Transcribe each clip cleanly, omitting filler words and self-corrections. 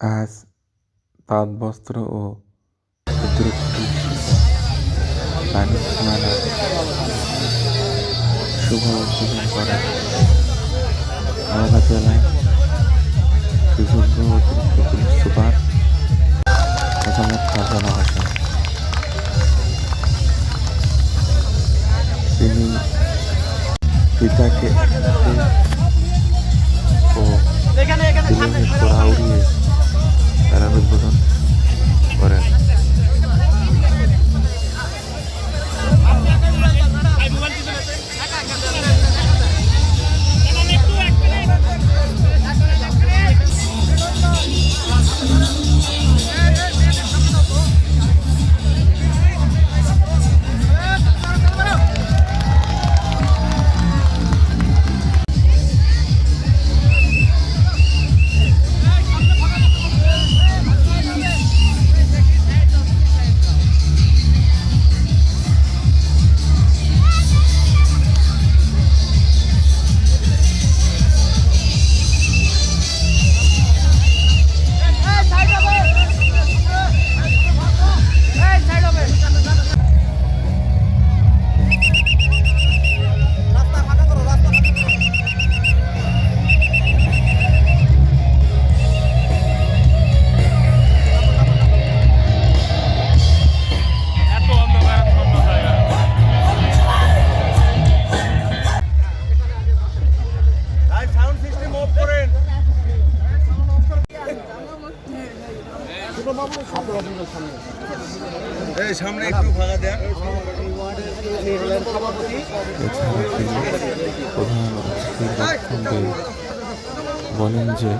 আজ তাঁত বস্ত্র ও ক্ষুদ্র বাণিজ্য মেলার শুভ উদ্বোধন করেন নওগাঁ জেলায় সুযোগ্য অতিরিক্ত পুলিশ সুপার মোসাম্মদ ফারজানা হোসেন। তিনি ফিতাকে ও সিলিংয়ের তোড়া উড়িয়ে মেলার উদ্বোধন করেন। সামনে একটু ফাঁকা দেন। বলেন যে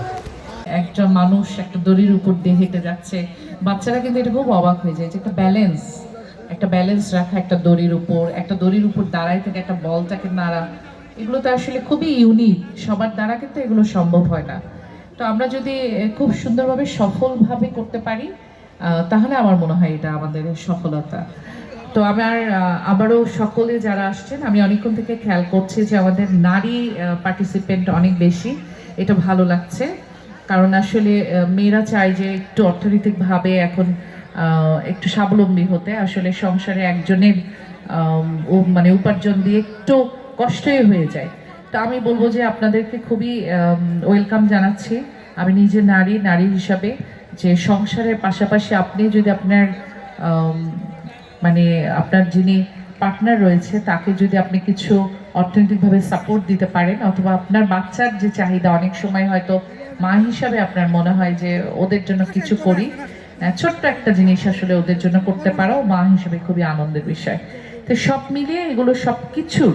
একটা মানুষ একটা দড়ির উপর দিয়ে হেঁটে যাচ্ছে, বাচ্চারা কিন্তু এটা খুব অবাক হয়ে যায় যে একটা ব্যালেন্স রাখা একটা দড়ির উপর দাঁড়ায় থেকে একটা বলটাকে নাড়া, এগুলো তো আসলে খুবই ইউনিক, সবার দ্বারা কিন্তু এগুলো সম্ভব হয় না। তো আমরা যদি খুব সুন্দরভাবে সফলভাবে করতে পারি তাহলে আমার মনে হয় এটা আমাদের সফলতা। তো আমার আবারও সকলে যারা আসছেন, আমি অনেকক্ষণ থেকে খেয়াল করছি যে আমাদের নারী পার্টিসিপেন্ট অনেক বেশি, এটা ভালো লাগছে। কারণ আসলে মেয়েরা চায় যে একটু অর্থনৈতিকভাবে এখন একটু স্বাবলম্বী হতে, আসলে সংসারে একজনের মানে উপার্জন দিয়ে একটু কষ্টই হয়ে যায়। তো আমি বলবো যে আপনাদেরকে খুবই ওয়েলকাম জানাচ্ছি। আমি নিজে নারী হিসাবে যে সংসারের পাশাপাশি আপনি যদি আপনার মানে আপনার যিনি পার্টনার রয়েছে তাকে যদি আপনি কিছু অর্থনৈতিকভাবে সাপোর্ট দিতে পারেন, অথবা আপনার বাচ্চার যে চাহিদা, অনেক সময় হয়তো মা হিসাবে আপনার মনে হয় যে ওদের জন্য কিছু করি, ছোট্ট একটা জিনিস আসলে ওদের জন্য করতে পারো, মা হিসেবে খুবই আনন্দের বিষয়। তো সব মিলিয়ে এগুলো সব কিছুর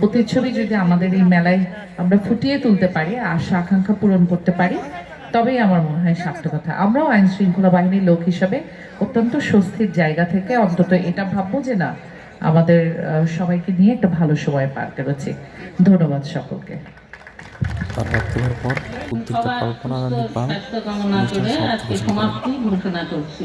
প্রতিচ্ছবি যদি আমাদের এই মেলায় আমরা ফুটিয়ে তুলতে পারি, আশা আকাঙ্ক্ষা পূরণ করতে পারি, তবেই আমার মনে হয় সার্থকতা। আমরাও আইন শৃঙ্খলা বাহিনীর লোক হিসাবে অত্যন্ত স্বস্তির জায়গা থেকে অন্তত এটা ভাববো যে না, আমাদের সবাইকে নিয়ে একটা ভালো সময় পার করেছি। ধন্যবাদ সকলকে। তার বক্তব্যের পর উদ্যুক্ত কল্পনা রানী পাল অনুষ্ঠান সমাপ্তি ঘোষণা করছি।